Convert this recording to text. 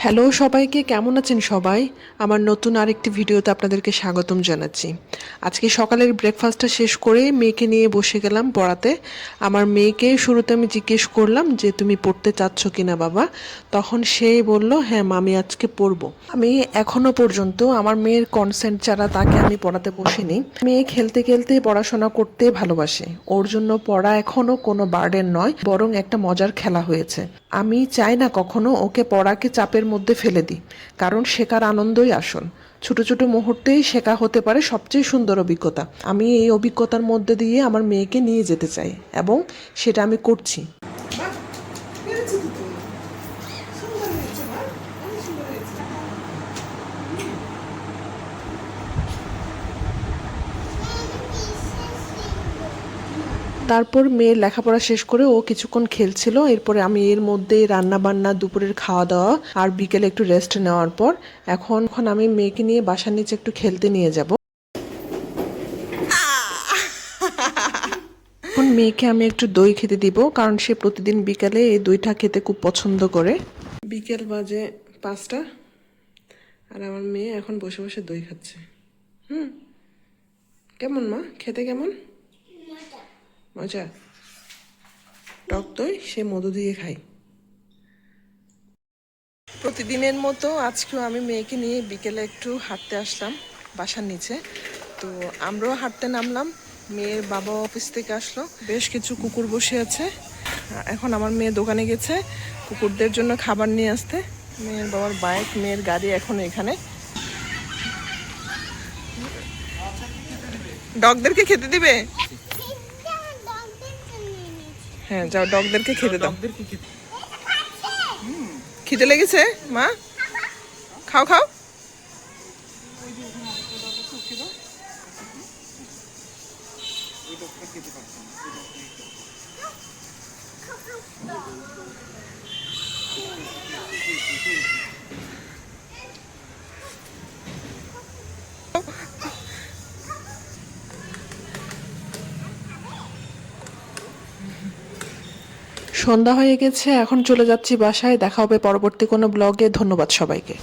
Hello সবাইকে, কেমন আছেন সবাই? আমার নতুন আরেকটি ভিডিওতে আপনাদেরকে স্বাগতম জানাচ্ছি। আজকে সকালের ব্রেকফাস্টটা শেষ করে মেয়েকে নিয়ে বসে গেলাম পড়াতে। আমার মেয়েকে শুরুতে আমি জিজ্ঞেস করলাম যে তুমি পড়তে চাচ্ছ কিনা বাবা। তখন সেই বলল হ্যাঁ মামি আজকে পড়বো। আমি এখনো পর্যন্ত আমার মেয়ের কনসেন্ট ছাড়া তাকে আমি পড়াতে বসিনি। মেয়ে খেলতে খেলতে পড়াশোনা করতে ভালোবাসে, ওর জন্য পড়া এখনো কোনো বার্ডেন নয়, বরং একটা মজার খেলা হয়েছে। আমি চাই না কখনো ওকে পড়াকে চাপের মধ্যে ফেলে দিই, কারণ শেখার আনন্দই আসল। ছোট ছোট মুহূর্তেই শেখা হতে পারে সবচেয়ে সুন্দর অভিজ্ঞতা। আমি এই অভিজ্ঞতার মধ্যে দিয়ে আমার মেয়েকে নিয়ে যেতে চাই এবং সেটা আমি করছি। তারপর মেয়ের লেখাপড়া শেষ করে ও কিছুক্ষণ খেলছিল, এরপরে আমি এর মধ্যেই রান্না বান্না, দুপুরের খাওয়া দাওয়া আর বিকেলে একটু রেস্ট নেওয়ার পর এখন আমি মেয়েকে নিয়ে বাসার নিচে একটু খেলতে নিয়ে যাব। এখন মেয়েকে আমি একটু দই খেতে দিব, কারণ সে প্রতিদিন বিকালে এই দইটা খেতে খুব পছন্দ করে। বিকেল বাজে 5টা আর আমার মেয়ে এখন বসে বসে দই খাচ্ছে। কেমন মা, খেতে কেমন? মজা। টক দই সে মধু দিয়ে খায়। প্রতিদিনের মতো আজকেও আমি মেয়েকে নিয়ে বিকেলে একটু হাঁটতে আসলাম বাসার নিচে। তো আমরাও হাঁটতে নামলাম। মেয়ের বাবা অফিস থেকে আসলো, বেশ কিছু কুকুর বসে আছে। এখন আমার মেয়ে দোকানে গেছে কুকুরদের জন্য খাবার নিয়ে আসতে। মেয়ের বাবার বাইক, মেয়ের গাড়ি এখন এখানে। ডগদেরকে খেতে দিবে? হ্যাঁ যাও, ডগদেরকে খেতে দাও। খিদে লেগেছে মা? খাও খাও। সন্ধ্যা হয়ে গেছে, এখন চলে যাচ্ছি বাসায়। দেখা হবে পরবর্তী কোনো ব্লগে। ধন্যবাদ সবাইকে।